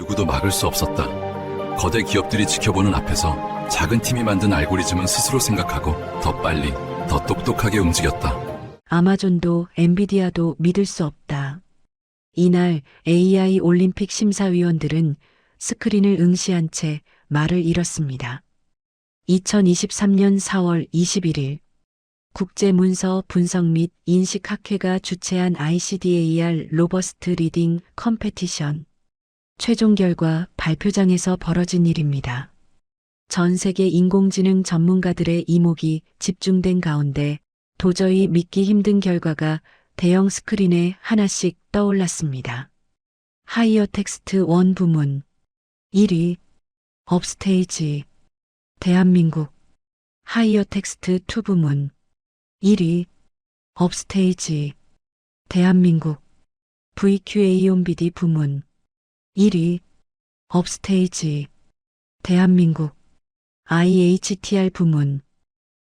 누구도 막을 수 없었다. 거대 기업들이 지켜보는 앞에서 작은 팀이 만든 알고리즘은 스스로 생각하고 더 빨리, 더 똑똑하게 움직였다. 아마존도 엔비디아도 믿을 수 없다. 이날 AI 올림픽 심사위원들은 스크린을 응시한 채 말을 잃었습니다. 2023년 4월 21일 국제문서 분석 및 인식학회가 주최한 ICDAR 로버스트 리딩 컴페티션 최종 결과 발표장에서 벌어진 일입니다. 전 세계 인공지능 전문가들의 이목이 집중된 가운데 도저히 믿기 힘든 결과가 대형 스크린에 하나씩 떠올랐습니다. 하이어 텍스트 1 부문 1위 업스테이지 대한민국. 하이어 텍스트 2 부문 1위 업스테이지 대한민국. VQA-ONBD 부문 1위 업스테이지 대한민국. IHTR 부문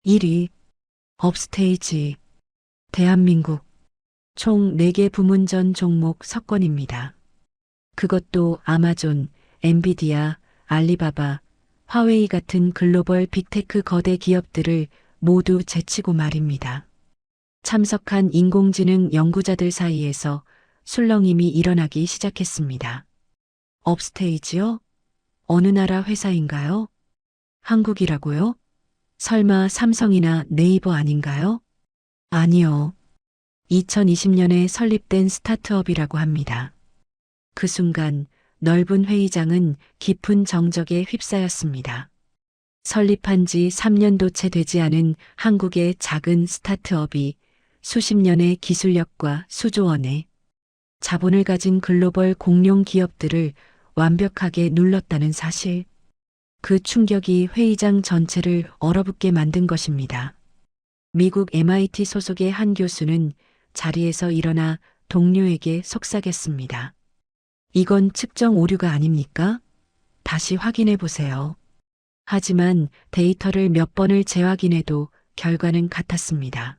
1위 업스테이지 대한민국. 총 4개 부문 전 종목 석권입니다. 그것도 아마존, 엔비디아, 알리바바, 화웨이 같은 글로벌 빅테크 거대 기업들을 모두 제치고 말입니다. 참석한 인공지능 연구자들 사이에서 술렁임이 일어나기 시작했습니다. 업스테이지요? 어느 나라 회사인가요? 한국이라고요? 설마 삼성이나 네이버 아닌가요? 아니요. 2020년에 설립된 스타트업이라고 합니다. 그 순간 넓은 회의장은 깊은 정적에 휩싸였습니다. 설립한 지 3년도 채 되지 않은 한국의 작은 스타트업이 수십 년의 기술력과 수조 원의 자본을 가진 글로벌 공룡 기업들을 완벽하게 눌렀다는 사실. 그 충격이 회의장 전체를 얼어붙게 만든 것입니다. 미국 MIT 소속의 한 교수는 자리에서 일어나 동료에게 속삭였습니다. 이건 측정 오류가 아닙니까? 다시 확인해 보세요. 하지만 데이터를 몇 번을 재확인해도 결과는 같았습니다.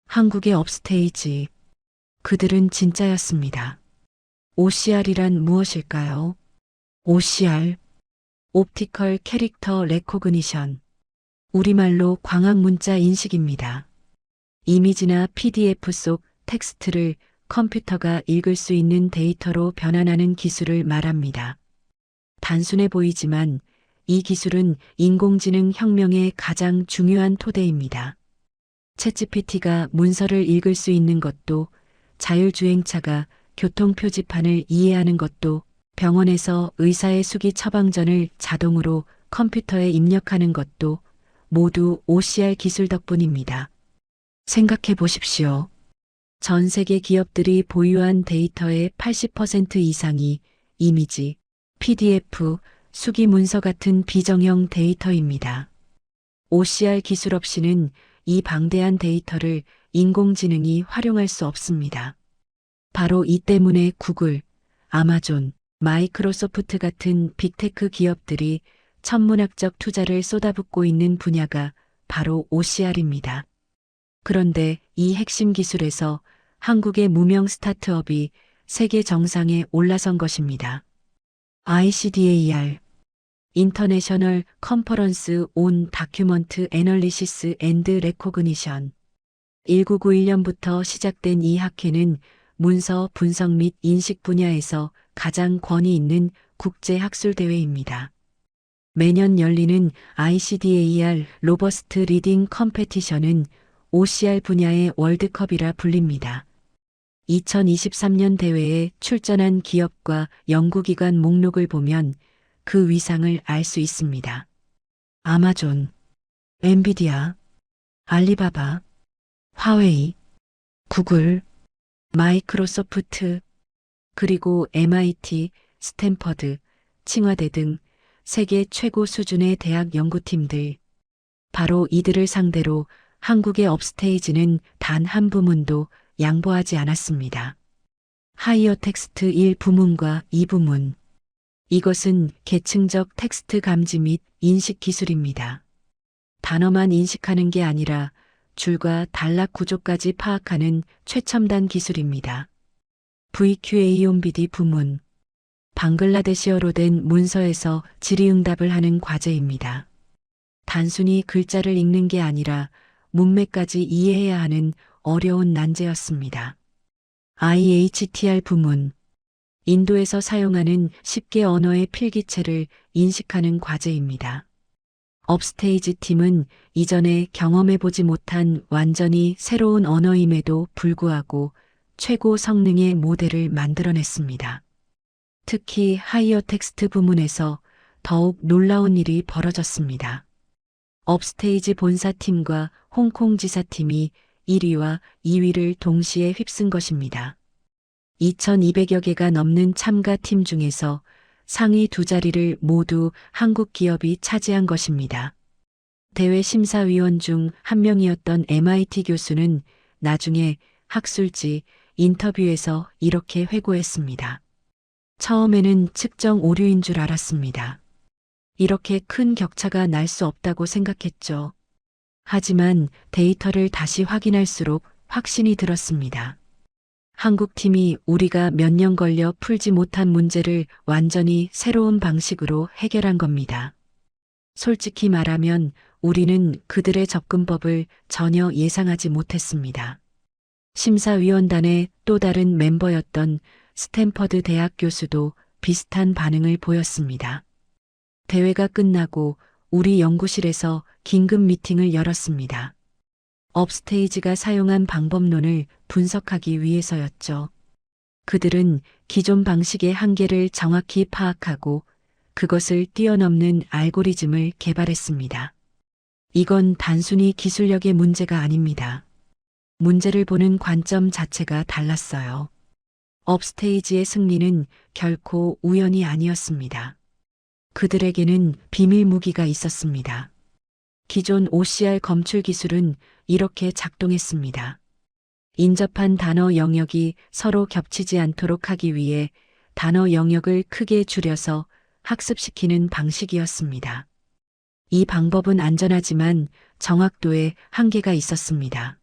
한국의 업스테이지. 그들은 진짜였습니다. OCR이란 무엇일까요? OCR. 옵티컬 캐릭터 레코그니션. 우리말로 광학 문자 인식입니다. 이미지나 PDF 속 텍스트를 컴퓨터가 읽을 수 있는 데이터로 변환하는 기술을 말합니다. 단순해 보이지만 이 기술은 인공지능 혁명의 가장 중요한 토대입니다. 챗GPT가 문서를 읽을 수 있는 것도, 자율주행차가 교통표지판을 이해하는 것도, 병원에서 의사의 수기 처방전을 자동으로 컴퓨터에 입력하는 것도 모두 OCR 기술 덕분입니다. 생각해 보십시오. 전 세계 기업들이 보유한 데이터의 80% 이상이 이미지, PDF, 수기 문서 같은 비정형 데이터입니다. OCR 기술 없이는 이 방대한 데이터를 인공지능이 활용할 수 없습니다. 바로 이 때문에 구글, 아마존, 마이크로소프트 같은 빅테크 기업들이 천문학적 투자를 쏟아붓고 있는 분야가 바로 OCR입니다. 그런데 이 핵심 기술에서 한국의 무명 스타트업이 세계 정상에 올라선 것입니다. ICDAR 인터내셔널 컨퍼런스 온 다큐먼트 애널리시스 앤드 레코그니션 1991년부터 시작된 이 학회는 문서 분석 및 인식 분야에서 가장 권위 있는 국제 학술 대회입니다. 매년 열리는 ICDAR 로버스트 리딩 컴페티션은 OCR 분야의 월드컵이라 불립니다. 2023년 대회에 출전한 기업과 연구기관 목록을 보면 그 위상을 알 수 있습니다. 아마존, 엔비디아, 알리바바, 화웨이, 구글, 마이크로소프트, 그리고 MIT, 스탠퍼드, 칭화대 등 세계 최고 수준의 대학 연구팀들. 바로 이들을 상대로 한국의 업스테이지는 단 한 부문도 양보하지 않았습니다. 하이어 텍스트 1 부문과 2 부문. 이것은 계층적 텍스트 감지 및 인식 기술입니다. 단어만 인식하는 게 아니라 줄과 단락 구조까지 파악하는 최첨단 기술입니다. VQA-ONBD 부문. 방글라데시어로 된 문서에서 질의응답을 하는 과제입니다. 단순히 글자를 읽는 게 아니라 문맥까지 이해해야 하는 어려운 난제였습니다. IHTR 부문. 인도에서 사용하는 10개 언어의 필기체를 인식하는 과제입니다. 업스테이지 팀은 이전에 경험해보지 못한 완전히 새로운 언어임에도 불구하고 최고 성능의 모델을 만들어냈습니다. 특히 하이어 텍스트 부문에서 더욱 놀라운 일이 벌어졌습니다. 업스테이지 본사팀과 홍콩 지사팀이 1위와 2위를 동시에 휩쓴 것입니다. 2,200여 개가 넘는 참가팀 중에서 상위 두 자리를 모두 한국 기업이 차지한 것입니다. 대회 심사위원 중 한 명이었던 MIT 교수는 나중에 학술지 인터뷰에서 이렇게 회고했습니다. 처음에는 측정 오류인 줄 알았습니다. 이렇게 큰 격차가 날 수 없다고 생각했죠. 하지만 데이터를 다시 확인할수록 확신이 들었습니다. 한국팀이 우리가 몇 년 걸려 풀지 못한 문제를 완전히 새로운 방식으로 해결한 겁니다. 솔직히 말하면 우리는 그들의 접근법을 전혀 예상하지 못했습니다. 심사위원단의 또 다른 멤버였던 스탠퍼드 대학 교수도 비슷한 반응을 보였습니다. 대회가 끝나고 우리 연구실에서 긴급 미팅을 열었습니다. 업스테이지가 사용한 방법론을 분석하기 위해서였죠. 그들은 기존 방식의 한계를 정확히 파악하고 그것을 뛰어넘는 알고리즘을 개발했습니다. 이건 단순히 기술력의 문제가 아닙니다. 문제를 보는 관점 자체가 달랐어요. 업스테이지의 승리는 결코 우연이 아니었습니다. 그들에게는 비밀 무기가 있었습니다. 기존 OCR 검출 기술은 이렇게 작동했습니다. 인접한 단어 영역이 서로 겹치지 않도록 하기 위해 단어 영역을 크게 줄여서 학습시키는 방식이었습니다. 이 방법은 안전하지만 정확도에 한계가 있었습니다.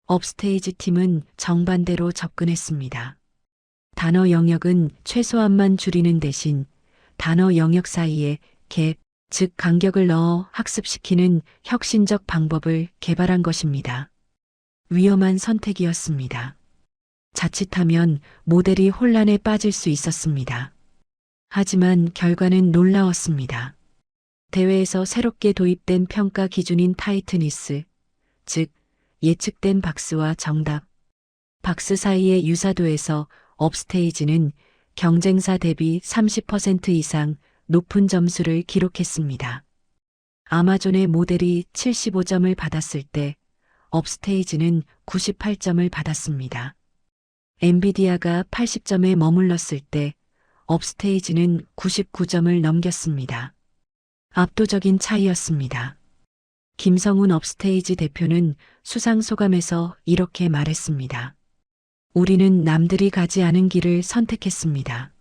업스테이지 팀은 정반대로 접근했습니다. 단어 영역은 최소한만 줄이는 대신 단어 영역 사이에 갭, 즉 간격을 넣어 학습시키는 혁신적 방법을 개발한 것입니다. 위험한 선택이었습니다. 자칫하면 모델이 혼란에 빠질 수 있었습니다. 하지만 결과는 놀라웠습니다. 대회에서 새롭게 도입된 평가 기준인 타이트니스, 즉 예측된 박스와 정답, 박스 사이의 유사도에서 업스테이지는 경쟁사 대비 30% 이상 높은 점수를 기록했습니다. 아마존의 모델이 75점을 받았을 때 업스테이지는 98점을 받았습니다. 엔비디아가 80점에 머물렀을 때 업스테이지는 99점을 넘겼습니다. 압도적인 차이였습니다. 김성훈 업스테이지 대표는 수상 소감에서 이렇게 말했습니다. 우리는 남들이 가지 않은 길을 선택했습니다.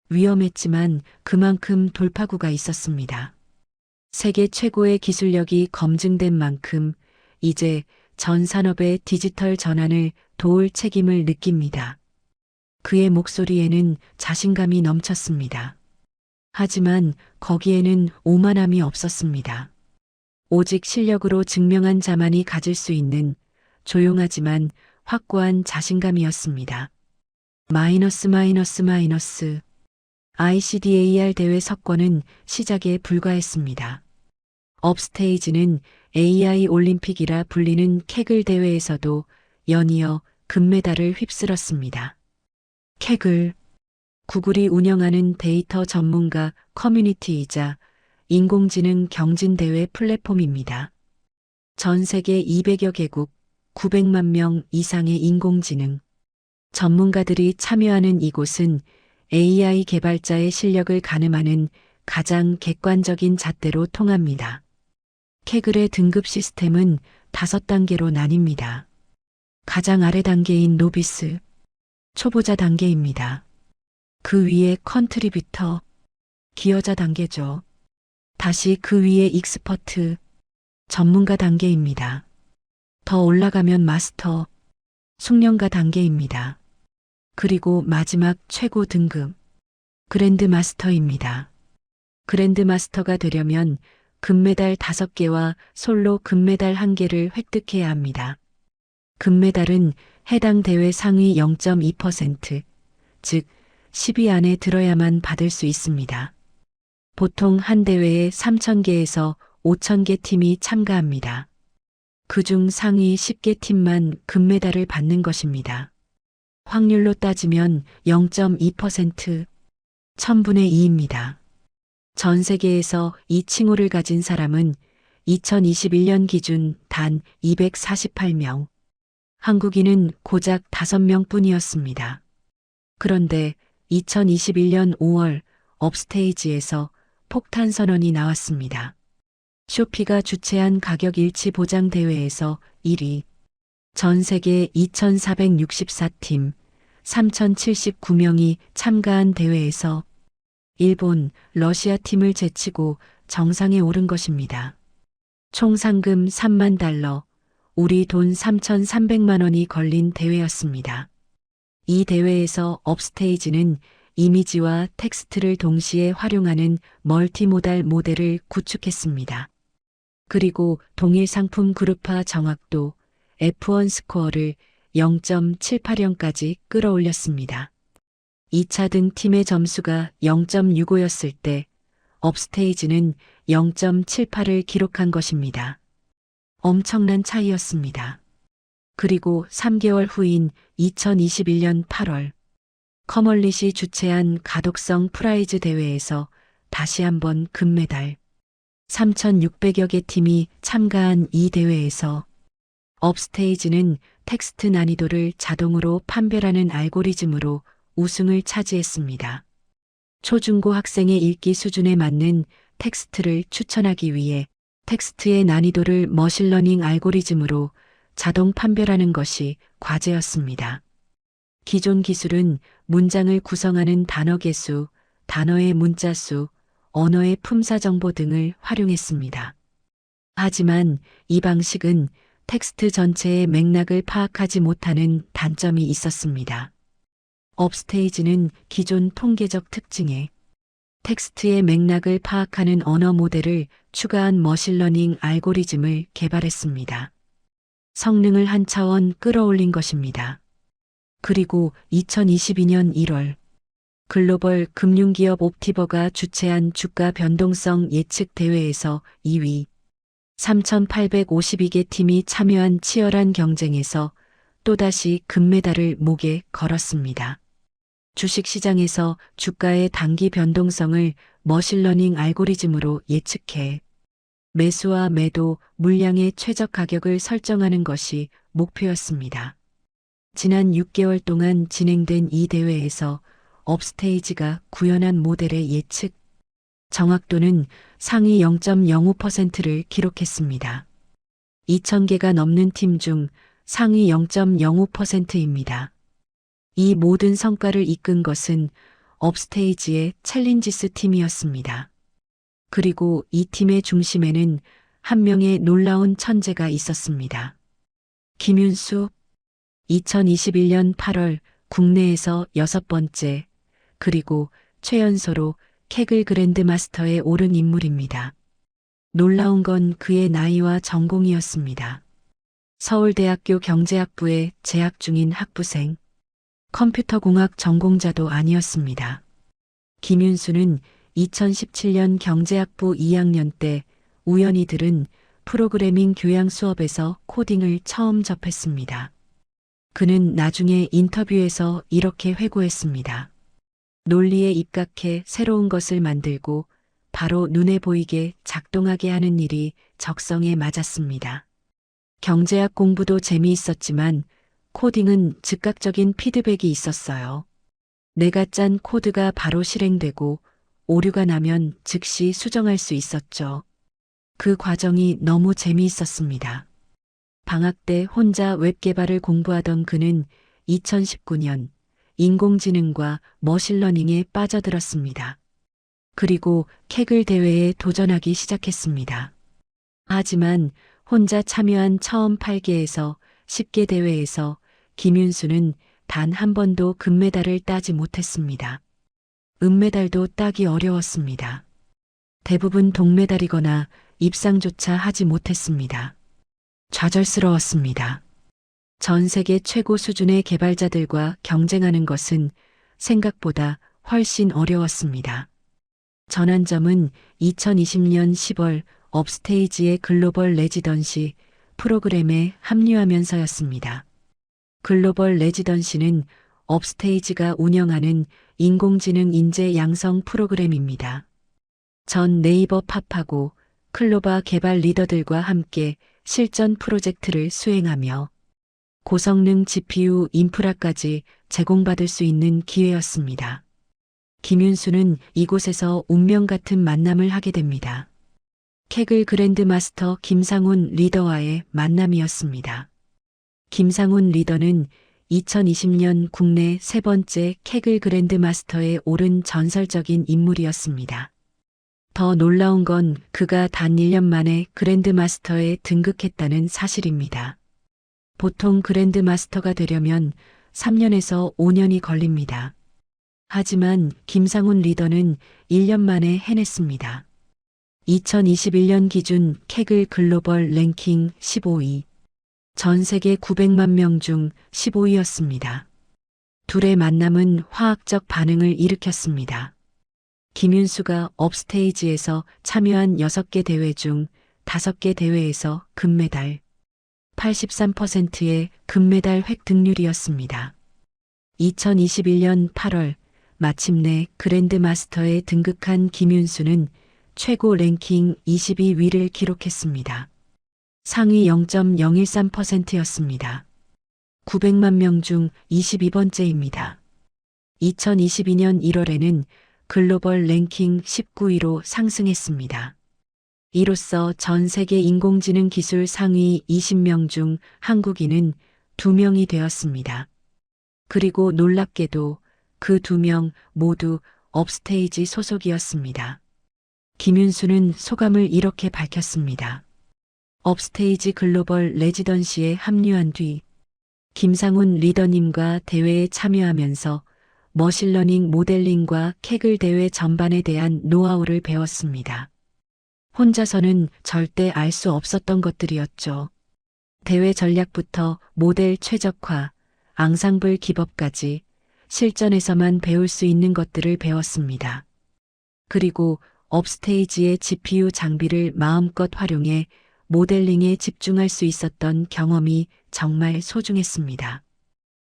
위험했지만 그만큼 돌파구가 있었습니다. 세계 최고의 기술력이 검증된 만큼 이제 전 산업의 디지털 전환을 도울 책임을 느낍니다. 그의 목소리에는 자신감이 넘쳤습니다. 하지만 거기에는 오만함이 없었습니다. 오직 실력으로 증명한 자만이 가질 수 있는 조용하지만 확고한 자신감이었습니다. ICDAR 대회 석권은 시작에 불과했습니다. 업스테이지는 AI 올림픽이라 불리는 케글 대회에서도 연이어 금메달을 휩쓸었습니다. 케글, 구글이 운영하는 데이터 전문가 커뮤니티이자 인공지능 경진대회 플랫폼입니다. 전 세계 200여 개국 900만 명 이상의 인공지능 전문가들이 참여하는 이곳은 AI 개발자의 실력을 가늠하는 가장 객관적인 잣대로 통합니다. 케글의 등급 시스템은 5단계로 나뉩니다. 가장 아래 단계인 노비스, 초보자 단계입니다. 그 위에 컨트리뷰터, 기여자 단계죠. 다시 그 위에 익스퍼트, 전문가 단계입니다. 더 올라가면 마스터, 숙련가 단계입니다. 그리고 마지막 최고 등급, 그랜드마스터입니다. 그랜드마스터가 되려면 금메달 5개와 솔로 금메달 1개를 획득해야 합니다. 금메달은 해당 대회 상위 0.2%, 즉 10위 안에 들어야만 받을 수 있습니다. 보통 한 대회에 3,000개에서 5,000개 팀이 참가합니다. 그중 상위 10개 팀만 금메달을 받는 것입니다. 확률로 따지면 0.2%, 1000분의 2입니다. 전 세계에서 이 칭호를 가진 사람은 2021년 기준 단 248명, 한국인은 고작 5명 뿐이었습니다. 그런데 2021년 5월 업스테이지에서 폭탄 선언이 나왔습니다. 쇼피가 주최한 가격 일치 보장 대회에서 1위, 전 세계 2,464팀, 3,079명이 참가한 대회에서 일본, 러시아 팀을 제치고 정상에 오른 것입니다. 총 상금 3만 달러, 우리 돈 3,300만 원이 걸린 대회였습니다. 이 대회에서 업스테이지는 이미지와 텍스트를 동시에 활용하는 멀티모달 모델을 구축했습니다. 그리고 동일 상품 그룹화 정확도 F1 스코어를 0.780까지 끌어올렸습니다. 2차 등 팀의 점수가 0.65였을 때 업스테이지는 0.78을 기록한 것입니다. 엄청난 차이였습니다. 그리고 3개월 후인 2021년 8월 커멀릿이 주최한 가독성 프라이즈 대회에서 다시 한번 금메달, 3,600여 개 팀이 참가한 이 대회에서 업스테이지는 텍스트 난이도를 자동으로 판별하는 알고리즘으로 우승을 차지했습니다. 초중고 학생의 읽기 수준에 맞는 텍스트를 추천하기 위해 텍스트의 난이도를 머신러닝 알고리즘으로 자동 판별하는 것이 과제였습니다. 기존 기술은 문장을 구성하는 단어 개수, 단어의 문자 수, 언어의 품사 정보 등을 활용했습니다. 하지만 이 방식은 텍스트 전체의 맥락을 파악하지 못하는 단점이 있었습니다. 업스테이지는 기존 통계적 특징에 텍스트의 맥락을 파악하는 언어 모델을 추가한 머신러닝 알고리즘을 개발했습니다. 성능을 한 차원 끌어올린 것입니다. 그리고 2022년 1월 글로벌 금융기업 옵티버가 주최한 주가 변동성 예측 대회에서 2위, 3,852개 팀이 참여한 치열한 경쟁에서 또다시 금메달을 목에 걸었습니다. 주식시장에서 주가의 단기 변동성을 머신러닝 알고리즘으로 예측해 매수와 매도 물량의 최적 가격을 설정하는 것이 목표였습니다. 지난 6개월 동안 진행된 이 대회에서 업스테이지가 구현한 모델의 예측 정확도는 상위 0.05%를 기록했습니다. 2,000개가 넘는 팀 중 상위 0.05%입니다. 이 모든 성과를 이끈 것은 업스테이지의 챌린지스 팀이었습니다. 그리고 이 팀의 중심에는 한 명의 놀라운 천재가 있었습니다. 김윤수, 2021년 8월 국내에서 6번째, 그리고 최연소로 케글 그랜드마스터에 오른 인물입니다. 놀라운 건 그의 나이와 전공이었습니다. 서울대학교 경제학부에 재학 중인 학부생, 컴퓨터공학 전공자도 아니었습니다. 김윤수는 2017년 경제학부 2학년 때 우연히 들은 프로그래밍 교양 수업에서 코딩을 처음 접했습니다. 그는 나중에 인터뷰에서 이렇게 회고했습니다. 논리에 입각해 새로운 것을 만들고 바로 눈에 보이게 작동하게 하는 일이 적성에 맞았습니다. 경제학 공부도 재미있었지만 코딩은 즉각적인 피드백이 있었어요. 내가 짠 코드가 바로 실행되고 오류가 나면 즉시 수정할 수 있었죠. 그 과정이 너무 재미있었습니다. 방학 때 혼자 웹 개발을 공부하던 그는 2019년 인공지능과 머신러닝에 빠져들었습니다. 그리고 케글 대회에 도전하기 시작했습니다. 하지만 혼자 참여한 처음 8개에서 10개 대회에서 김윤수는 단 한 번도 금메달을 따지 못했습니다. 은메달도 따기 어려웠습니다. 대부분 동메달이거나 입상조차 하지 못했습니다. 좌절스러웠습니다. 전 세계 최고 수준의 개발자들과 경쟁하는 것은 생각보다 훨씬 어려웠습니다. 전환점은 2020년 10월 업스테이지의 글로벌 레지던시 프로그램에 합류하면서였습니다. 글로벌 레지던시는 업스테이지가 운영하는 인공지능 인재 양성 프로그램입니다. 전 네이버 팝하고 클로바 개발 리더들과 함께 실전 프로젝트를 수행하며 고성능 GPU 인프라까지 제공받을 수 있는 기회였습니다. 김윤수는 이곳에서 운명 같은 만남을 하게 됩니다. 캐글 그랜드마스터 김상훈 리더와의 만남이었습니다. 김상훈 리더는 2020년 국내 세 번째 캐글 그랜드마스터에 오른 전설적인 인물이었습니다. 더 놀라운 건 그가 단 1년 만에 그랜드마스터에 등극했다는 사실입니다. 보통 그랜드마스터가 되려면 3년에서 5년이 걸립니다. 하지만 김상훈 리더는 1년 만에 해냈습니다. 2021년 기준 캐글 글로벌 랭킹 15위, 전 세계 900만 명 중 15위였습니다. 둘의 만남은 화학적 반응을 일으켰습니다. 김윤수가 업스테이지에서 참여한 6개 대회 중 5개 대회에서 금메달, 83%의 금메달 획득률이었습니다. 2021년 8월 마침내 그랜드마스터에 등극한 김윤수는 최고 랭킹 22위를 기록했습니다. 상위 0.013%였습니다. 900만 명 중 22번째입니다. 2022년 1월에는 글로벌 랭킹 19위로 상승했습니다. 이로써 전 세계 인공지능 기술 상위 20명 중 한국인은 2명이 되었습니다. 그리고 놀랍게도 그 2명 모두 업스테이지 소속이었습니다. 김윤수는 소감을 이렇게 밝혔습니다. 업스테이지 글로벌 레지던시에 합류한 뒤 김상훈 리더님과 대회에 참여하면서 머신러닝 모델링과 캐글 대회 전반에 대한 노하우를 배웠습니다. 혼자서는 절대 알 수 없었던 것들이었죠. 대회 전략부터 모델 최적화, 앙상블 기법까지 실전에서만 배울 수 있는 것들을 배웠습니다. 그리고 업스테이지의 GPU 장비를 마음껏 활용해 모델링에 집중할 수 있었던 경험이 정말 소중했습니다.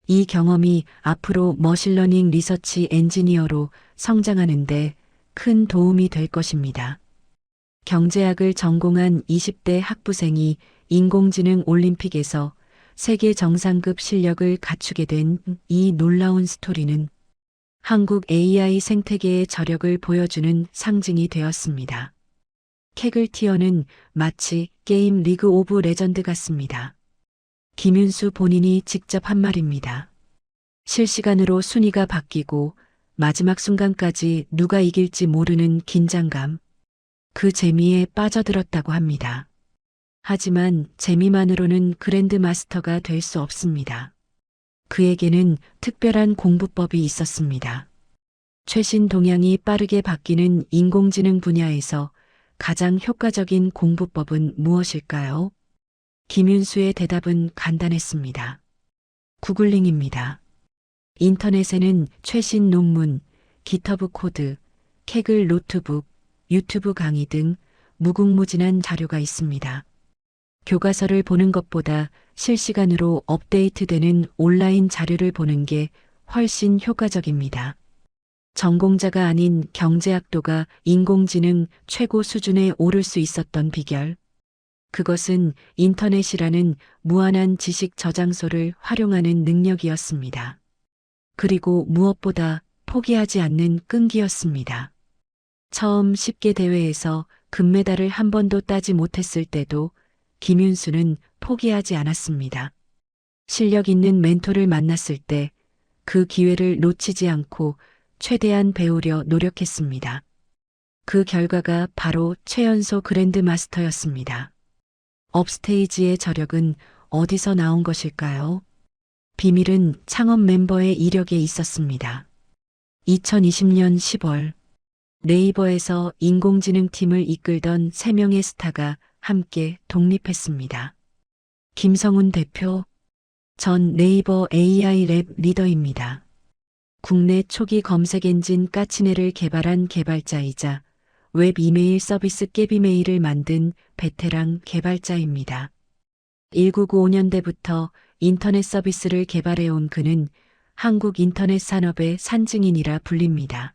이 경험이 앞으로 머신러닝 리서치 엔지니어로 성장하는데 큰 도움이 될 것입니다. 경제학을 전공한 20대 학부생이 인공지능 올림픽에서 세계 정상급 실력을 갖추게 된 이 놀라운 스토리는 한국 AI 생태계의 저력을 보여주는 상징이 되었습니다. 캐글 티어는 마치 게임 리그 오브 레전드 같습니다. 김윤수 본인이 직접 한 말입니다. 실시간으로 순위가 바뀌고 마지막 순간까지 누가 이길지 모르는 긴장감, 그 재미에 빠져들었다고 합니다. 하지만 재미만으로는 그랜드마스터가 될 수 없습니다. 그에게는 특별한 공부법이 있었습니다. 최신 동향이 빠르게 바뀌는 인공지능 분야에서 가장 효과적인 공부법은 무엇일까요? 김윤수의 대답은 간단했습니다. 구글링입니다. 인터넷에는 최신 논문, 기터브 코드, 캐글 노트북, 유튜브 강의 등 무궁무진한 자료가 있습니다. 교과서를 보는 것보다 실시간으로 업데이트되는 온라인 자료를 보는 게 훨씬 효과적입니다. 전공자가 아닌 경제학도가 인공지능 최고 수준에 오를 수 있었던 비결. 그것은 인터넷이라는 무한한 지식 저장소를 활용하는 능력이었습니다. 그리고 무엇보다 포기하지 않는 끈기였습니다. 처음 10개 대회에서 금메달을 한 번도 따지 못했을 때도 김윤수는 포기하지 않았습니다. 실력 있는 멘토를 만났을 때 그 기회를 놓치지 않고 최대한 배우려 노력했습니다. 그 결과가 바로 최연소 그랜드마스터였습니다. 업스테이지의 저력은 어디서 나온 것일까요? 비밀은 창업 멤버의 이력에 있었습니다. 2020년 10월 네이버에서 인공지능팀을 이끌던 3명의 스타가 함께 독립했습니다. 김성훈 대표, 전 네이버 AI 랩 리더입니다. 국내 초기 검색 엔진 까치네를 개발한 개발자이자 웹 이메일 서비스 깨비메일을 만든 베테랑 개발자입니다. 1995년대부터 인터넷 서비스를 개발해온 그는 한국 인터넷 산업의 산증인이라 불립니다.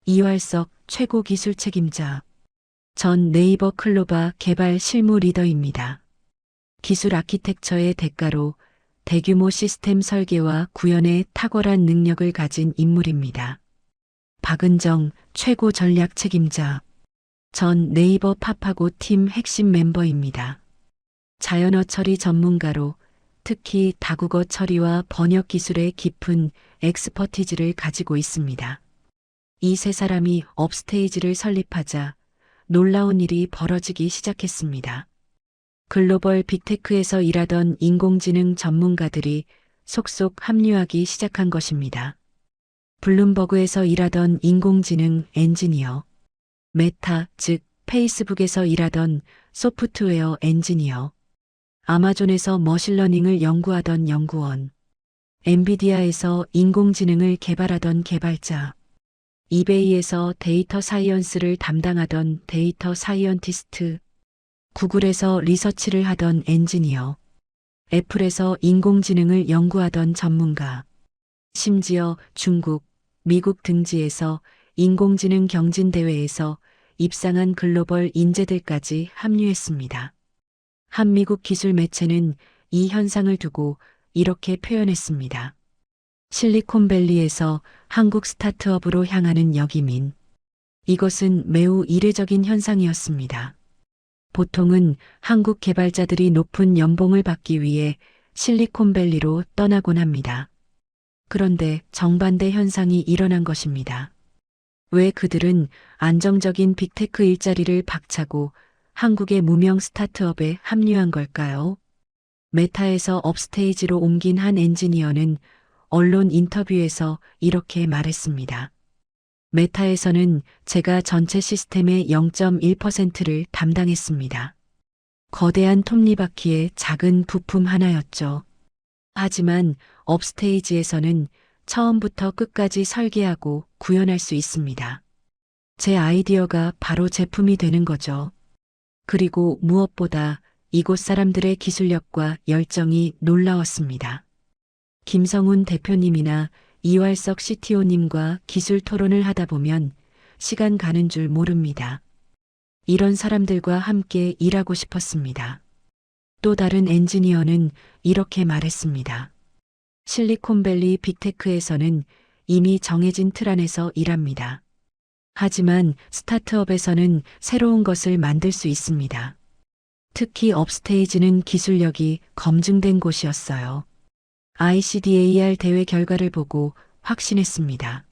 이활석 최고 기술 책임자, 전 네이버 클로바 개발 실무 리더입니다. 기술 아키텍처의 대가로 대규모 시스템 설계와 구현에 탁월한 능력을 가진 인물입니다. 박은정 최고 전략 책임자, 전 네이버 팝하고 팀 핵심 멤버입니다. 자연어 처리 전문가로 특히 다국어 처리와 번역 기술의 깊은 엑스퍼티즈를 가지고 있습니다. 이 세 사람이 업스테이지를 설립하자 놀라운 일이 벌어지기 시작했습니다. 글로벌 빅테크에서 일하던 인공지능 전문가들이 속속 합류하기 시작한 것입니다. 블룸버그에서 일하던 인공지능 엔지니어, 메타, 즉 페이스북에서 일하던 소프트웨어 엔지니어, 아마존에서 머신러닝을 연구하던 연구원, 엔비디아에서 인공지능을 개발하던 개발자, 이베이에서 데이터 사이언스를 담당하던 데이터 사이언티스트, 구글에서 리서치를 하던 엔지니어, 애플에서 인공지능을 연구하던 전문가, 심지어 중국, 미국 등지에서 인공지능 경진대회에서 입상한 글로벌 인재들까지 합류했습니다. 한미국 기술 매체는 이 현상을 두고 이렇게 표현했습니다. 실리콘밸리에서 한국 스타트업으로 향하는 역이민. 이것은 매우 이례적인 현상이었습니다. 보통은 한국 개발자들이 높은 연봉을 받기 위해 실리콘밸리로 떠나곤 합니다. 그런데 정반대 현상이 일어난 것입니다. 왜 그들은 안정적인 빅테크 일자리를 박차고 한국의 무명 스타트업에 합류한 걸까요? 메타에서 업스테이지로 옮긴 한 엔지니어는 언론 인터뷰에서 이렇게 말했습니다. 메타에서는 제가 전체 시스템의 0.1%를 담당했습니다. 거대한 톱니바퀴의 작은 부품 하나였죠. 하지만 업스테이지에서는 처음부터 끝까지 설계하고 구현할 수 있습니다. 제 아이디어가 바로 제품이 되는 거죠. 그리고 무엇보다 이곳 사람들의 기술력과 열정이 놀라웠습니다. 김성훈 대표님이나 이활석 CTO님과 기술 토론을 하다 보면 시간 가는 줄 모릅니다. 이런 사람들과 함께 일하고 싶었습니다. 또 다른 엔지니어는 이렇게 말했습니다. 실리콘밸리 빅테크에서는 이미 정해진 틀 안에서 일합니다. 하지만 스타트업에서는 새로운 것을 만들 수 있습니다. 특히 업스테이지는 기술력이 검증된 곳이었어요. ICDAR 대회 결과를 보고 확신했습니다.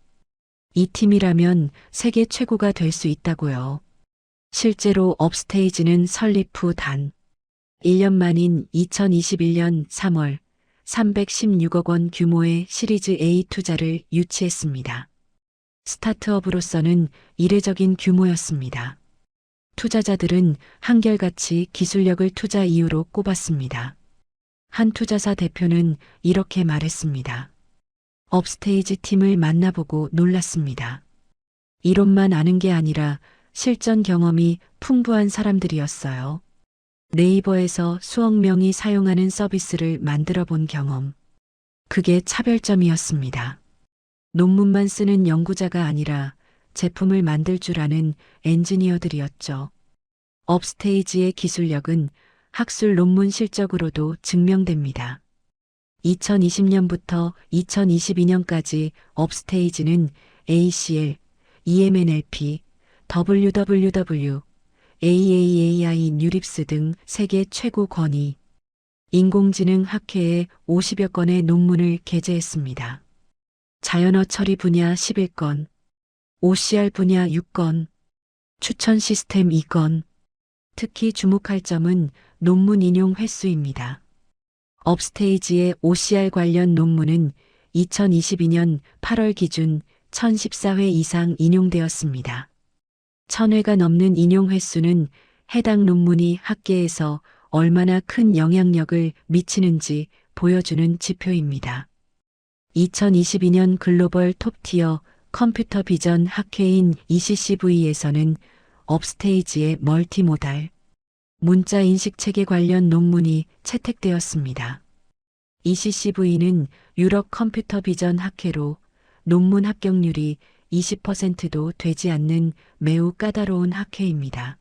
이 팀이라면 세계 최고가 될 수 있다고요. 실제로 업스테이지는 설립 후 단 1년 만인 2021년 3월 316억 원 규모의 시리즈 A 투자를 유치했습니다. 스타트업으로서는 이례적인 규모였습니다. 투자자들은 한결같이 기술력을 투자 이유로 꼽았습니다. 한 투자사 대표는 이렇게 말했습니다. 업스테이지 팀을 만나보고 놀랐습니다. 이론만 아는 게 아니라 실전 경험이 풍부한 사람들이었어요. 네이버에서 수억 명이 사용하는 서비스를 만들어 본 경험. 그게 차별점이었습니다. 논문만 쓰는 연구자가 아니라 제품을 만들 줄 아는 엔지니어들이었죠. 업스테이지의 기술력은 학술 논문 실적으로도 증명됩니다. 2020년부터 2022년까지 업스테이지는 ACL, EMNLP, WWW, AAAI 뉴립스 등 세계 최고 권위, 인공지능 학회에 50여 건의 논문을 게재했습니다. 자연어 처리 분야 11건, OCR 분야 6건, 추천 시스템 2건, 특히 주목할 점은 논문 인용 횟수입니다. 업스테이지의 OCR 관련 논문은 2022년 8월 기준 1014회 이상 인용되었습니다. 1000회가 넘는 인용 횟수는 해당 논문이 학계에서 얼마나 큰 영향력을 미치는지 보여주는 지표입니다. 2022년 글로벌 톱티어 컴퓨터 비전 학회인 ECCV에서는 업스테이지의 멀티모달 문자 인식 체계 관련 논문이 채택되었습니다. ECCV는 유럽 컴퓨터 비전 학회로 논문 합격률이 20%도 되지 않는 매우 까다로운 학회입니다.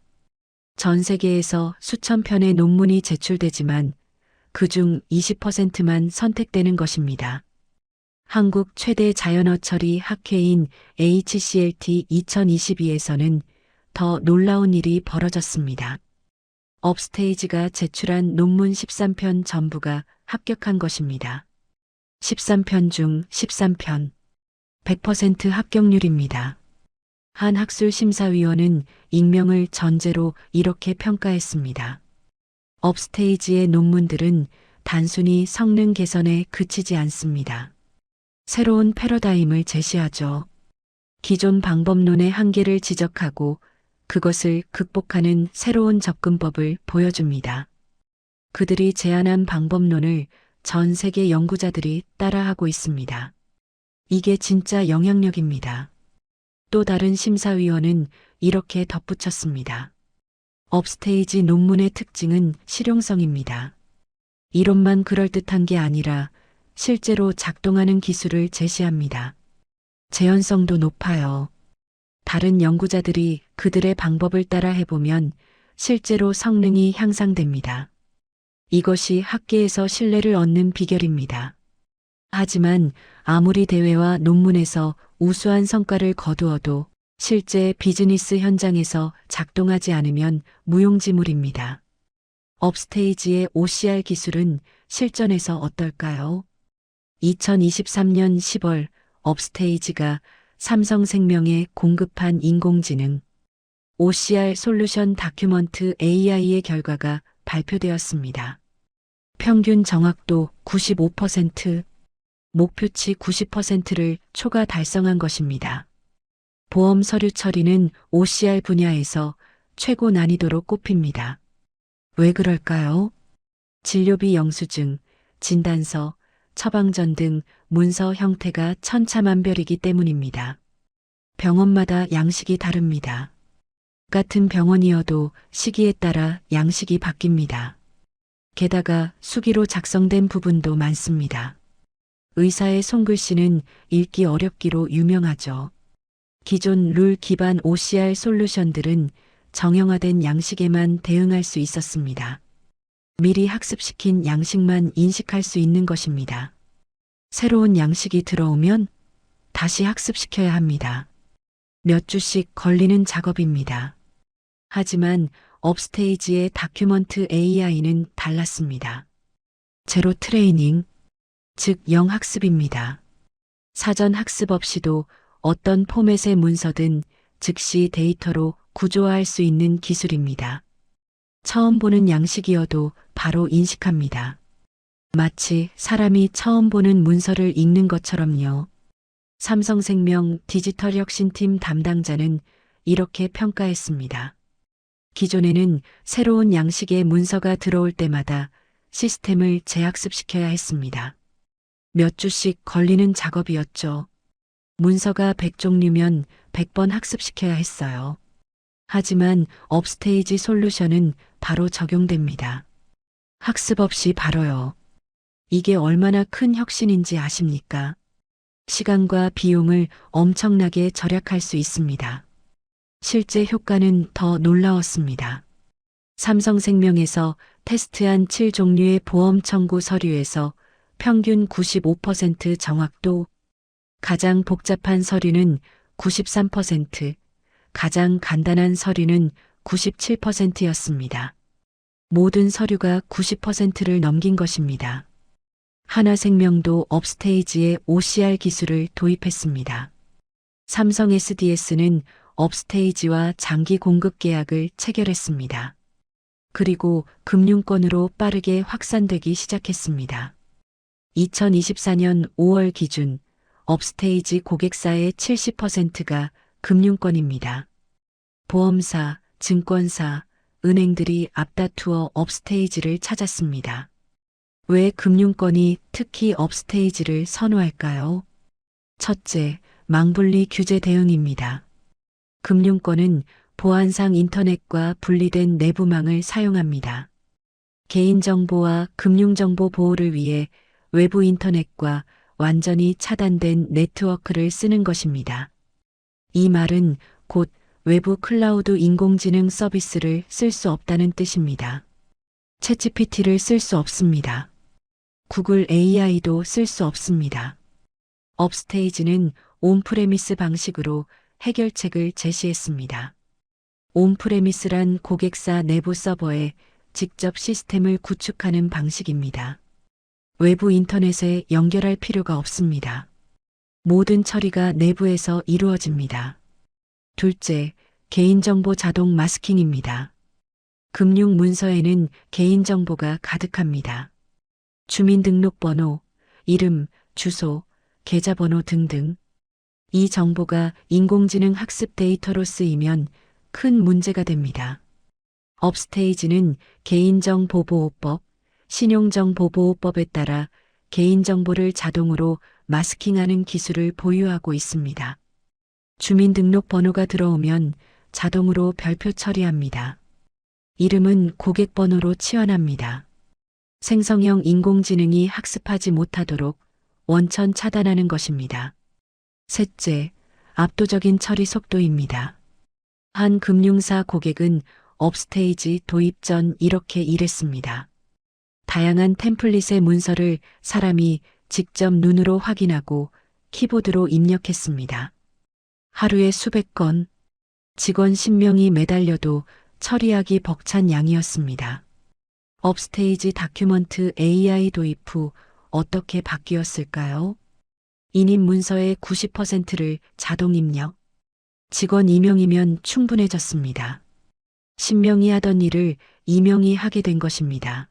전 세계에서 수천 편의 논문이 제출되지만 그중 20%만 선택되는 것입니다. 한국 최대 자연어 처리 학회인 HCLT 2022에서는 더 놀라운 일이 벌어졌습니다. 업스테이지가 제출한 논문 13편 전부가 합격한 것입니다. 13편 중 13편. 100% 합격률입니다. 한 학술심사위원은 익명을 전제로 이렇게 평가했습니다. 업스테이지의 논문들은 단순히 성능 개선에 그치지 않습니다. 새로운 패러다임을 제시하죠. 기존 방법론의 한계를 지적하고 그것을 극복하는 새로운 접근법을 보여줍니다. 그들이 제안한 방법론을 전 세계 연구자들이 따라하고 있습니다. 이게 진짜 영향력입니다. 또 다른 심사위원은 이렇게 덧붙였습니다. 업스테이지 논문의 특징은 실용성입니다. 이론만 그럴듯한 게 아니라 실제로 작동하는 기술을 제시합니다. 재현성도 높아요. 다른 연구자들이 그들의 방법을 따라 해보면 실제로 성능이 향상됩니다. 이것이 학계에서 신뢰를 얻는 비결입니다. 하지만 아무리 대회와 논문에서 우수한 성과를 거두어도 실제 비즈니스 현장에서 작동하지 않으면 무용지물입니다. 업스테이지의 OCR 기술은 실전에서 어떨까요? 2023년 10월 업스테이지가 삼성생명에 공급한 인공지능 OCR 솔루션 다큐먼트 AI의 결과가 발표되었습니다. 평균 정확도 95%, 목표치 90%를 초과 달성한 것입니다. 보험 서류 처리는 OCR 분야에서 최고 난이도로 꼽힙니다. 왜 그럴까요? 진료비 영수증, 진단서, 처방전 등 문서 형태가 천차만별이기 때문입니다. 병원마다 양식이 다릅니다. 같은 병원이어도 시기에 따라 양식이 바뀝니다. 게다가 수기로 작성된 부분도 많습니다. 의사의 손글씨는 읽기 어렵기로 유명하죠. 기존 룰 기반 OCR 솔루션들은 정형화된 양식에만 대응할 수 있었습니다. 미리 학습시킨 양식만 인식할 수 있는 것입니다. 새로운 양식이 들어오면 다시 학습시켜야 합니다. 몇 주씩 걸리는 작업입니다. 하지만 업스테이지의 다큐먼트 AI는 달랐습니다. 제로 트레이닝, 즉 영학습입니다. 사전 학습 없이도 어떤 포맷의 문서든 즉시 데이터로 구조화할 수 있는 기술입니다. 처음 보는 양식이어도 바로 인식합니다. 마치 사람이 처음 보는 문서를 읽는 것처럼요. 삼성생명 디지털혁신팀 담당자는 이렇게 평가했습니다. 기존에는 새로운 양식의 문서가 들어올 때마다 시스템을 재학습시켜야 했습니다. 몇 주씩 걸리는 작업이었죠. 문서가 100종류면 100번 학습시켜야 했어요. 하지만 업스테이지 솔루션은 바로 적용됩니다. 학습 없이 바로요. 이게 얼마나 큰 혁신인지 아십니까? 시간과 비용을 엄청나게 절약할 수 있습니다. 실제 효과는 더 놀라웠습니다. 삼성생명에서 테스트한 7종류의 보험 청구 서류에서 평균 95% 정확도, 가장 복잡한 서류는 93%, 가장 간단한 서류는 97%였습니다. 모든 서류가 90%를 넘긴 것입니다. 하나생명도 업스테이지의 OCR 기술을 도입했습니다. 삼성 SDS는 업스테이지와 장기 공급 계약을 체결했습니다. 그리고 금융권으로 빠르게 확산되기 시작했습니다. 2024년 5월 기준 업스테이지 고객사의 70%가 금융권입니다. 보험사, 증권사, 은행들이 앞다투어 업스테이지를 찾았습니다. 왜 금융권이 특히 업스테이지를 선호할까요? 첫째, 망분리 규제 대응입니다. 금융권은 보안상 인터넷과 분리된 내부망을 사용합니다. 개인정보와 금융정보 보호를 위해 외부 인터넷과 완전히 차단된 네트워크를 쓰는 것입니다. 이 말은 곧 외부 클라우드 인공지능 서비스를 쓸 수 없다는 뜻입니다. 챗GPT를 쓸 수 없습니다. 구글 AI도 쓸 수 없습니다. 업스테이지는 온프레미스 방식으로 해결책을 제시했습니다. 온프레미스란 고객사 내부 서버에 직접 시스템을 구축하는 방식입니다. 외부 인터넷에 연결할 필요가 없습니다. 모든 처리가 내부에서 이루어집니다. 둘째, 개인정보 자동 마스킹입니다. 금융 문서에는 개인정보가 가득합니다. 주민등록번호, 이름, 주소, 계좌번호 등등. 이 정보가 인공지능 학습 데이터로 쓰이면 큰 문제가 됩니다. 업스테이지는 개인정보보호법, 신용정보보호법에 따라 개인정보를 자동으로 마스킹하는 기술을 보유하고 있습니다. 주민등록번호가 들어오면 자동으로 별표 처리합니다. 이름은 고객번호로 치환합니다. 생성형 인공지능이 학습하지 못하도록 원천 차단하는 것입니다. 셋째, 압도적인 처리 속도입니다. 한 금융사 고객은 업스테이지 도입 전 이렇게 일했습니다. 다양한 템플릿의 문서를 사람이 직접 눈으로 확인하고 키보드로 입력했습니다. 하루에 수백 건, 직원 10명이 매달려도 처리하기 벅찬 양이었습니다. 업스테이지 다큐먼트 AI 도입 후 어떻게 바뀌었을까요? 인입 문서의 90%를 자동 입력. 직원 2명이면 충분해졌습니다. 10명이 하던 일을 2명이 하게 된 것입니다.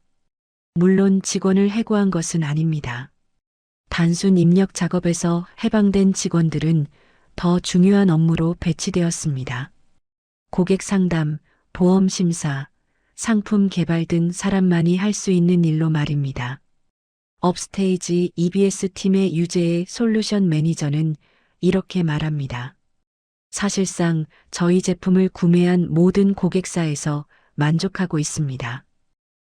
물론 직원을 해고한 것은 아닙니다. 단순 입력 작업에서 해방된 직원들은 더 중요한 업무로 배치되었습니다. 고객 상담, 보험 심사, 상품 개발 등 사람만이 할 수 있는 일로 말입니다. 업스테이지 EBS 팀의 유재의 솔루션 매니저는 이렇게 말합니다. 사실상 저희 제품을 구매한 모든 고객사에서 만족하고 있습니다.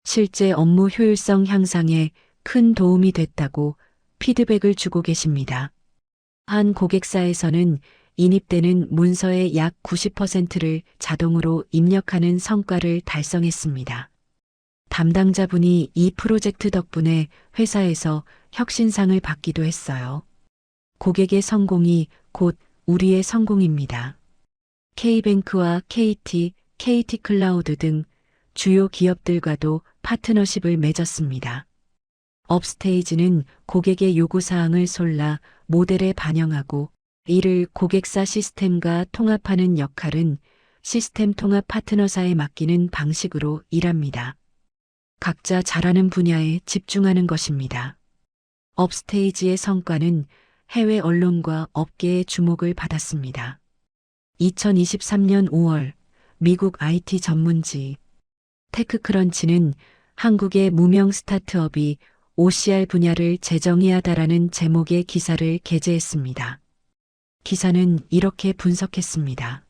실제 업무 효율성 향상에 큰 도움이 됐다고 피드백을 주고 계십니다. 한 고객사에서는 인입되는 문서의 약 90%를 자동으로 입력하는 성과를 달성했습니다. 담당자분이 이 프로젝트 덕분에 회사에서 혁신상을 받기도 했어요. 고객의 성공이 곧 우리의 성공입니다. K뱅크와 KT, KT클라우드 등 주요 기업들과도 파트너십을 맺었습니다. 업스테이지는 고객의 요구사항을 솔라 모델에 반영하고 이를 고객사 시스템과 통합하는 역할은 시스템 통합 파트너사에 맡기는 방식으로 일합니다. 각자 잘하는 분야에 집중하는 것입니다. 업스테이지의 성과는 해외 언론과 업계의 주목을 받았습니다. 2023년 5월 미국 IT 전문지 테크크런치는 한국의 무명 스타트업이 OCR 분야를 재정의하다라는 제목의 기사를 게재했습니다. 기사는 이렇게 분석했습니다.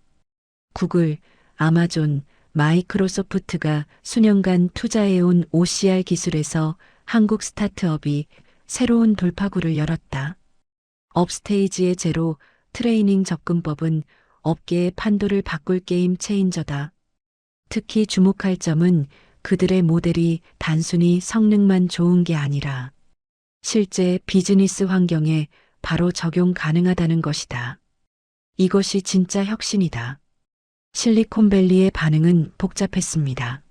구글, 아마존, 마이크로소프트가 수년간 투자해온 OCR 기술에서 한국 스타트업이 새로운 돌파구를 열었다. 업스테이지의 제로 트레이닝 접근법은 업계의 판도를 바꿀 게임 체인저다. 특히 주목할 점은 그들의 모델이 단순히 성능만 좋은 게 아니라 실제 비즈니스 환경에 바로 적용 가능하다는 것이다. 이것이 진짜 혁신이다. 실리콘밸리의 반응은 복잡했습니다.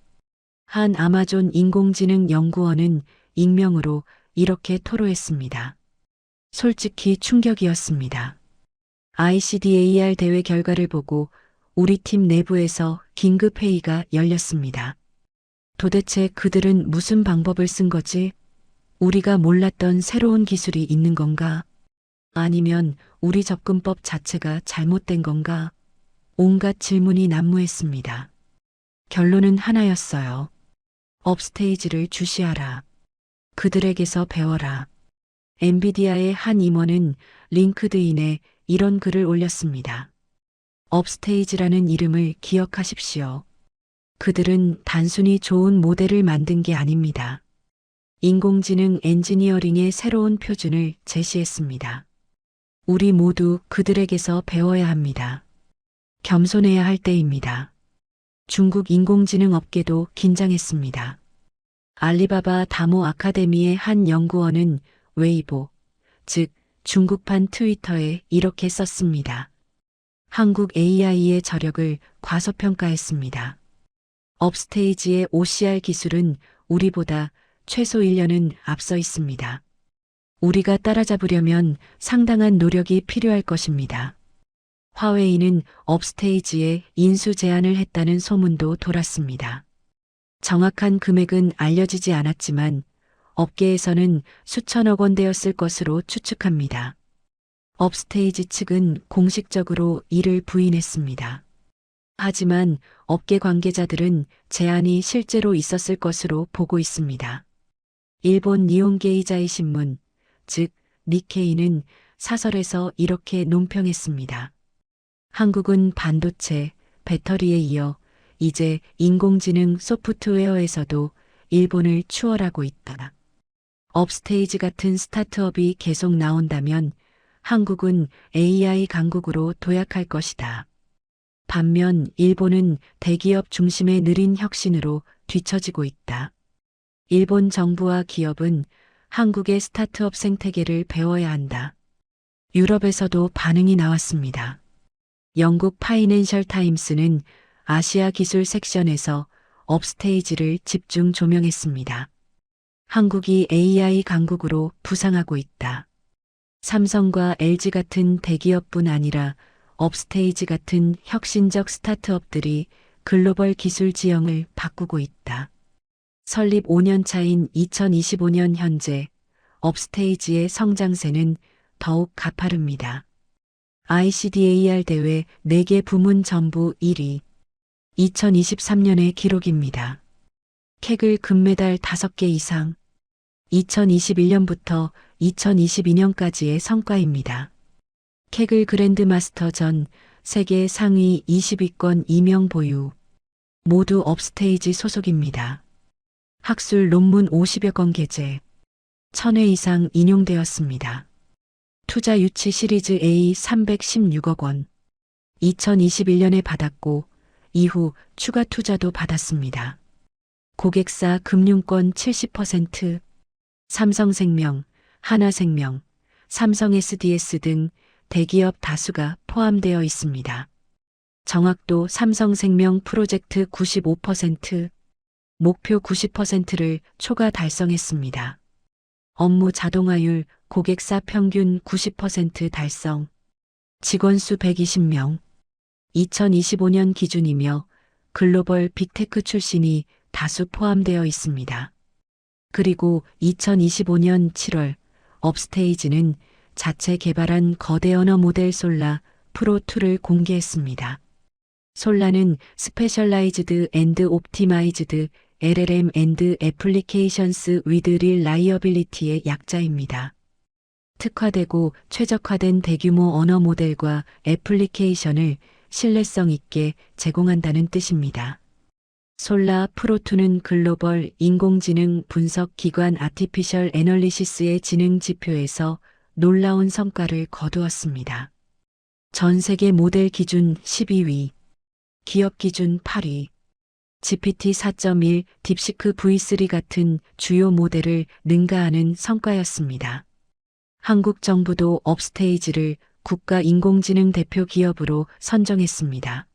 한 아마존 인공지능 연구원은 익명으로 이렇게 토로했습니다. 솔직히 충격이었습니다. ICDAR 대회 결과를 보고 우리 팀 내부에서 긴급 회의가 열렸습니다. 도대체 그들은 무슨 방법을 쓴 거지? 우리가 몰랐던 새로운 기술이 있는 건가? 아니면 우리 접근법 자체가 잘못된 건가? 온갖 질문이 난무했습니다. 결론은 하나였어요. 업스테이지를 주시하라. 그들에게서 배워라. 엔비디아의 한 임원은 링크드인에 이런 글을 올렸습니다. 업스테이지라는 이름을 기억하십시오. 그들은 단순히 좋은 모델을 만든 게 아닙니다. 인공지능 엔지니어링의 새로운 표준을 제시했습니다. 우리 모두 그들에게서 배워야 합니다. 겸손해야 할 때입니다. 중국 인공지능 업계도 긴장했습니다. 알리바바 다모 아카데미의 한 연구원은 웨이보, 즉 중국판 트위터에 이렇게 썼습니다. 한국 AI의 저력을 과소평가했습니다. 업스테이지의 OCR 기술은 우리보다 최소 1년은 앞서 있습니다. 우리가 따라잡으려면 상당한 노력이 필요할 것입니다. 화웨이는 업스테이지에 인수 제안을 했다는 소문도 돌았습니다. 정확한 금액은 알려지지 않았지만 업계에서는 수천억 원대였을 것으로 추측합니다. 업스테이지 측은 공식적으로 이를 부인했습니다. 하지만 업계 관계자들은 제안이 실제로 있었을 것으로 보고 있습니다. 일본 니혼게이자이 신문, 즉 니케이는 사설에서 이렇게 논평했습니다. 한국은 반도체, 배터리에 이어 이제 인공지능 소프트웨어에서도 일본을 추월하고 있다. 업스테이지 같은 스타트업이 계속 나온다면 한국은 AI 강국으로 도약할 것이다. 반면 일본은 대기업 중심의 느린 혁신으로 뒤처지고 있다. 일본 정부와 기업은 한국의 스타트업 생태계를 배워야 한다. 유럽에서도 반응이 나왔습니다. 영국 파이낸셜 타임스는 아시아 기술 섹션에서 업스테이지를 집중 조명했습니다. 한국이 AI 강국으로 부상하고 있다. 삼성과 LG 같은 대기업뿐 아니라 업스테이지 같은 혁신적 스타트업들이 글로벌 기술 지형을 바꾸고 있다. 설립 5년 차인 2025년 현재 업스테이지의 성장세는 더욱 가파릅니다. ICDAR 대회 4개 부문 전부 1위. 2023년의 기록입니다. 케글 금메달 5개 이상. 2021년부터 2022년까지의 성과입니다. 케글 그랜드마스터 전 세계 상위 20위권 2명 보유. 모두 업스테이지 소속입니다. 학술 논문 50여 건 게재. 1000회 이상 인용되었습니다. 투자 유치 시리즈 A 316억 원. 2021년에 받았고 이후 추가 투자도 받았습니다. 고객사 금융권 70%, 삼성생명, 하나생명, 삼성 SDS 등 대기업 다수가 포함되어 있습니다. 정확도 삼성생명 프로젝트 95%, 목표 90%를 초과 달성했습니다. 업무 자동화율 고객사 평균 90% 달성. 직원수 120명. 2025년 기준이며 글로벌 빅테크 출신이 다수 포함되어 있습니다. 그리고 2025년 7월 업스테이지는 자체 개발한 거대 언어 모델 솔라 프로2를 공개했습니다. 솔라는 스페셜라이즈드 앤드 옵티마이즈드 LLM 앤드 애플리케이션스 위드 릴라이어빌리티의 약자입니다. 특화되고 최적화된 대규모 언어 모델과 애플리케이션을 신뢰성 있게 제공한다는 뜻입니다. 솔라 프로2는 글로벌 인공지능 분석 기관 아티피셜 애널리시스의 지능 지표에서 놀라운 성과를 거두었습니다. 전 세계 모델 기준 12위, 기업 기준 8위, GPT 4.1, 딥시크 V3 같은 주요 모델을 능가하는 성과였습니다. 한국 정부도 업스테이지를 국가 인공지능 대표 기업으로 선정했습니다.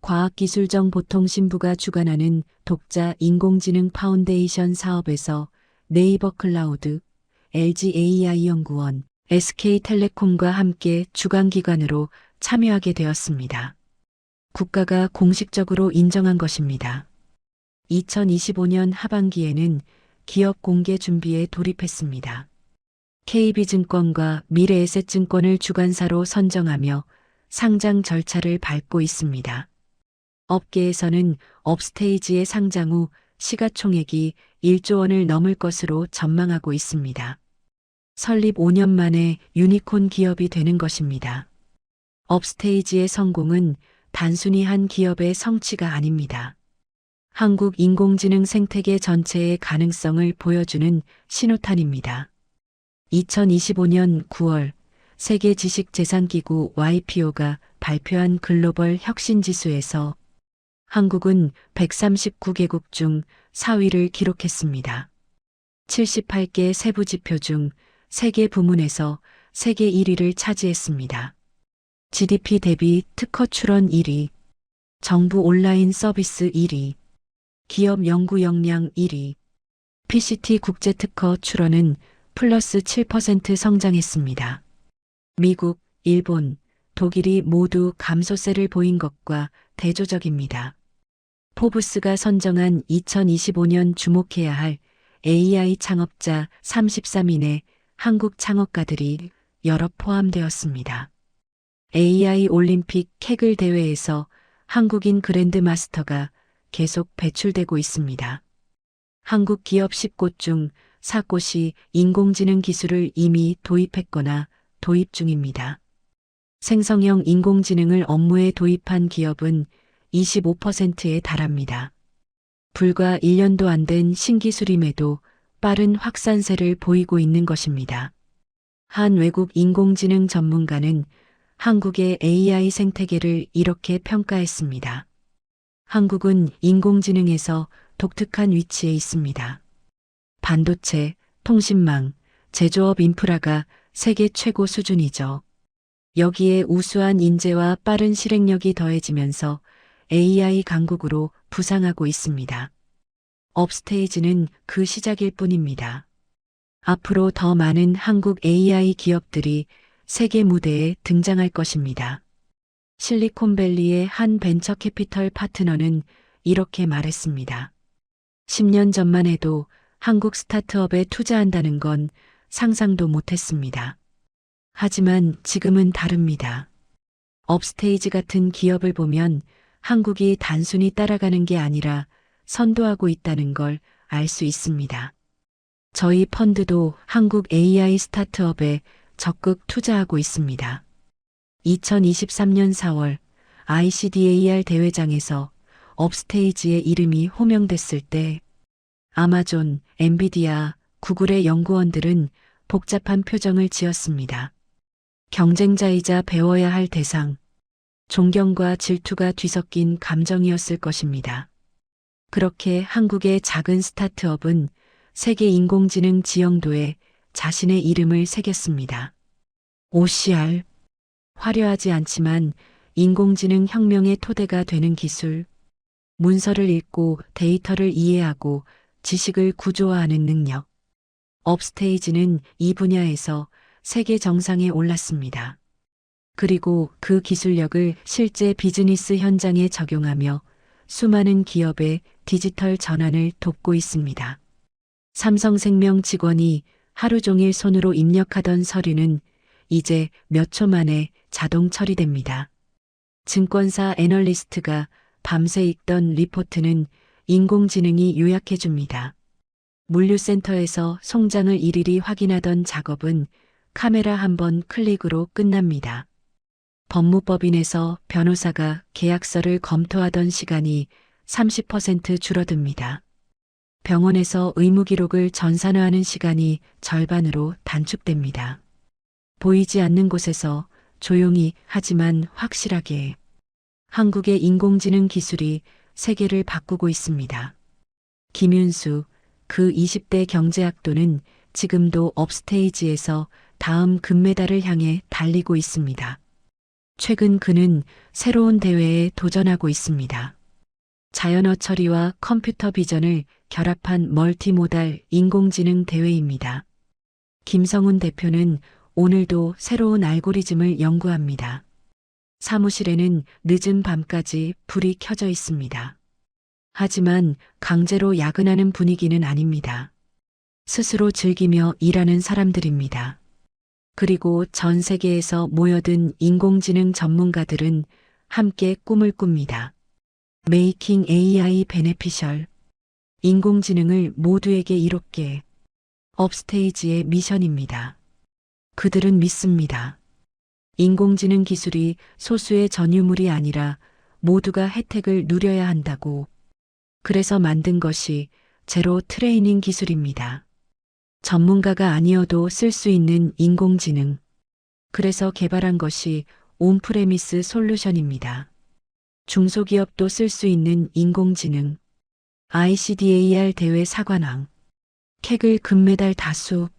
과학기술정보통신부가 주관하는 독자 인공지능 파운데이션 사업에서 네이버 클라우드, LG AI 연구원, SK텔레콤과 함께 주관기관으로 참여하게 되었습니다. 국가가 공식적으로 인정한 것입니다. 2025년 하반기에는 기업 공개 준비에 돌입했습니다. KB증권과 미래에셋증권을 주관사로 선정하며 상장 절차를 밟고 있습니다. 업계에서는 업스테이지의 상장 후 시가총액이 1조 원을 넘을 것으로 전망하고 있습니다. 설립 5년 만에 유니콘 기업이 되는 것입니다. 업스테이지의 성공은 단순히 한 기업의 성취가 아닙니다. 한국 인공지능 생태계 전체의 가능성을 보여주는 신호탄입니다. 2025년 9월 세계 지식재산기구 YPO가 발표한 글로벌 혁신지수에서 한국은 139개국 중 4위를 기록했습니다. 78개 세부 지표 중 세계 부문에서 세계 1위를 차지했습니다. GDP 대비 특허 출원 1위, 정부 온라인 서비스 1위, 기업 연구 역량 1위, PCT 국제 특허 출원은 플러스 7% 성장했습니다. 미국, 일본, 독일이 모두 감소세를 보인 것과 대조적입니다. 포브스가 선정한 2025년 주목해야 할 AI 창업자 33인에 한국 창업가들이 여러 포함되었습니다. AI 올림픽 캐글 대회에서 한국인 그랜드마스터가 계속 배출되고 있습니다. 한국 기업 10곳 중 4곳이 인공지능 기술을 이미 도입했거나 도입 중입니다. 생성형 인공지능을 업무에 도입한 기업은 25%에 달합니다. 불과 1년도 안 된 신기술임에도 빠른 확산세를 보이고 있는 것입니다. 한 외국 인공지능 전문가는 한국의 AI 생태계를 이렇게 평가했습니다. 한국은 인공지능에서 독특한 위치에 있습니다. 반도체, 통신망, 제조업 인프라가 세계 최고 수준이죠. 여기에 우수한 인재와 빠른 실행력이 더해지면서 AI 강국으로 부상하고 있습니다. 업스테이지는 그 시작일 뿐입니다. 앞으로 더 많은 한국 AI 기업들이 세계 무대에 등장할 것입니다. 실리콘밸리의 한 벤처 캐피털 파트너는 이렇게 말했습니다. 10년 전만 해도 한국 스타트업에 투자한다는 건 상상도 못했습니다. 하지만 지금은 다릅니다. 업스테이지 같은 기업을 보면 한국이 단순히 따라가는 게 아니라 선도하고 있다는 걸 알 수 있습니다. 저희 펀드도 한국 AI 스타트업에 적극 투자하고 있습니다. 2023년 4월 ICDAR 대회장에서 업스테이지의 이름이 호명됐을 때 아마존, 엔비디아, 구글의 연구원들은 복잡한 표정을 지었습니다. 경쟁자이자 배워야 할 대상, 존경과 질투가 뒤섞인 감정이었을 것입니다. 그렇게 한국의 작은 스타트업은 세계 인공지능 지형도에 자신의 이름을 새겼습니다. OCR, 화려하지 않지만 인공지능 혁명의 토대가 되는 기술, 문서를 읽고 데이터를 이해하고 지식을 구조화하는 능력. 업스테이지는 이 분야에서 세계 정상에 올랐습니다. 그리고 그 기술력을 실제 비즈니스 현장에 적용하며 수많은 기업의 디지털 전환을 돕고 있습니다. 삼성생명 직원이 하루 종일 손으로 입력하던 서류는 이제 몇 초 만에 자동 처리됩니다. 증권사 애널리스트가 밤새 읽던 리포트는 인공지능이 요약해줍니다. 물류센터에서 송장을 일일이 확인하던 작업은 카메라 한 번 클릭으로 끝납니다. 법무법인에서 변호사가 계약서를 검토하던 시간이 30% 줄어듭니다. 병원에서 의무기록을 전산화하는 시간이 절반으로 단축됩니다. 보이지 않는 곳에서 조용히 하지만 확실하게 한국의 인공지능 기술이 세계를 바꾸고 있습니다. 김윤수, 그 20대 경제학도는 지금도 업스테이지에서 다음 금메달을 향해 달리고 있습니다. 최근 그는 새로운 대회에 도전하고 있습니다. 자연어 처리와 컴퓨터 비전을 결합한 멀티모달 인공지능 대회입니다. 김성훈 대표는 오늘도 새로운 알고리즘을 연구합니다. 사무실에는 늦은 밤까지 불이 켜져 있습니다. 하지만 강제로 야근하는 분위기는 아닙니다. 스스로 즐기며 일하는 사람들입니다. 그리고 전 세계에서 모여든 인공지능 전문가들은 함께 꿈을 꿉니다. Making AI Beneficial. 인공지능을 모두에게 이롭게. 업스테이지의 미션입니다. 그들은 믿습니다. 인공지능 기술이 소수의 전유물이 아니라 모두가 혜택을 누려야 한다고. 그래서 만든 것이 제로 트레이닝 기술입니다. 전문가가 아니어도 쓸 수 있는 인공지능. 그래서 개발한 것이 온프레미스 솔루션입니다. 중소기업도 쓸 수 있는 인공지능. ICDAR 대회 사관왕. 케글 금메달 다수.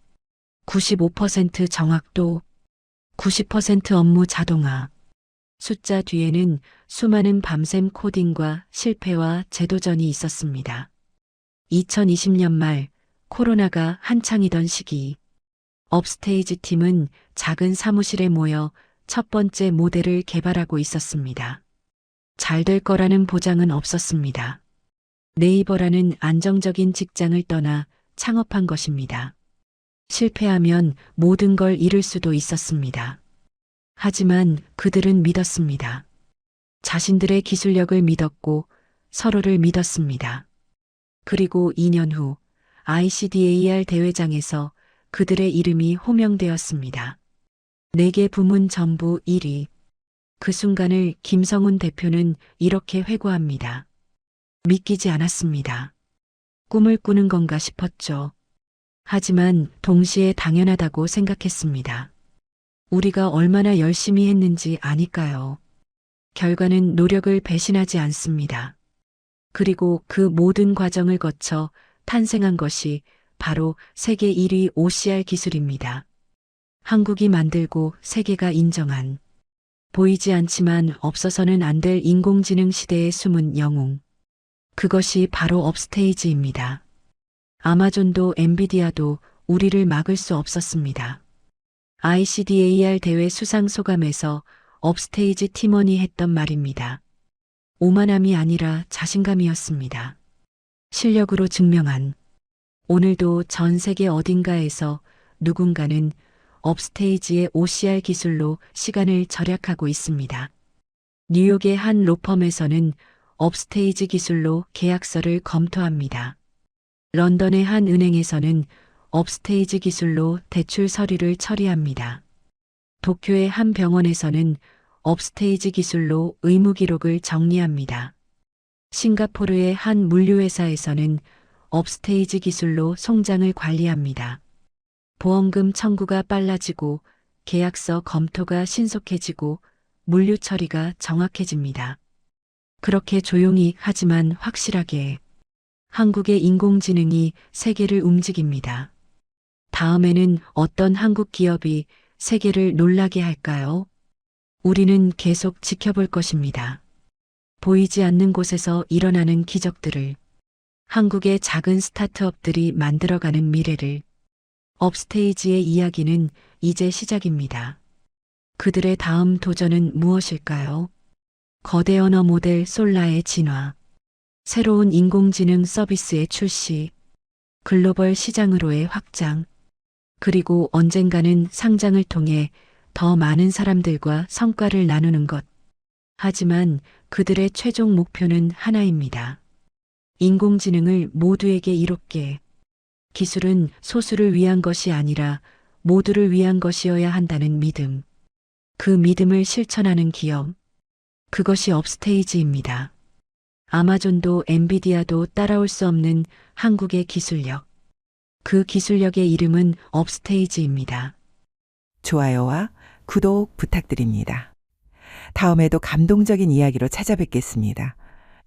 95% 정확도. 90% 업무 자동화. 숫자 뒤에는 수많은 밤샘 코딩과 실패와 재도전이 있었습니다. 2020년 말 코로나가 한창이던 시기, 업스테이지 팀은 작은 사무실에 모여 첫 번째 모델을 개발하고 있었습니다. 잘 될 거라는 보장은 없었습니다. 네이버라는 안정적인 직장을 떠나 창업한 것입니다. 실패하면 모든 걸 잃을 수도 있었습니다. 하지만 그들은 믿었습니다. 자신들의 기술력을 믿었고 서로를 믿었습니다. 그리고 2년 후 ICDAR 대회장에서 그들의 이름이 호명되었습니다. 4개 부문 전부 1위. 그 순간을 김성훈 대표는 이렇게 회고합니다. 믿기지 않았습니다. 꿈을 꾸는 건가 싶었죠. 하지만 동시에 당연하다고 생각했습니다. 우리가 얼마나 열심히 했는지 아니까요. 결과는 노력을 배신하지 않습니다. 그리고 그 모든 과정을 거쳐 탄생한 것이 바로 세계 1위 OCR 기술입니다. 한국이 만들고 세계가 인정한, 보이지 않지만 없어서는 안 될 인공지능 시대의 숨은 영웅. 그것이 바로 업스테이지입니다. 아마존도 엔비디아도 우리를 막을 수 없었습니다. ICDAR 대회 수상 소감에서 업스테이지 팀원이 했던 말입니다. 오만함이 아니라 자신감이었습니다. 실력으로 증명한. 오늘도 전 세계 어딘가에서 누군가는 업스테이지의 OCR 기술로 시간을 절약하고 있습니다. 뉴욕의 한 로펌에서는 업스테이지 기술로 계약서를 검토합니다. 런던의 한 은행에서는 업스테이지 기술로 대출 서류를 처리합니다. 도쿄의 한 병원에서는 업스테이지 기술로 의무 기록을 정리합니다. 싱가포르의 한 물류회사에서는 업스테이지 기술로 송장을 관리합니다. 보험금 청구가 빨라지고 계약서 검토가 신속해지고 물류 처리가 정확해집니다. 그렇게 조용히 하지만 확실하게 한국의 인공지능이 세계를 움직입니다. 다음에는 어떤 한국 기업이 세계를 놀라게 할까요? 우리는 계속 지켜볼 것입니다. 보이지 않는 곳에서 일어나는 기적들을, 한국의 작은 스타트업들이 만들어가는 미래를. 업스테이지의 이야기는 이제 시작입니다. 그들의 다음 도전은 무엇일까요? 거대 언어 모델 솔라의 진화, 새로운 인공지능 서비스의 출시, 글로벌 시장으로의 확장, 그리고 언젠가는 상장을 통해 더 많은 사람들과 성과를 나누는 것. 하지만 그들의 최종 목표는 하나입니다. 인공지능을 모두에게 이롭게. 기술은 소수를 위한 것이 아니라 모두를 위한 것이어야 한다는 믿음. 그 믿음을 실천하는 기업. 그것이 업스테이지입니다. 아마존도 엔비디아도 따라올 수 없는 한국의 기술력. 그 기술력의 이름은 업스테이지입니다. 좋아요와 구독 부탁드립니다. 다음에도 감동적인 이야기로 찾아뵙겠습니다.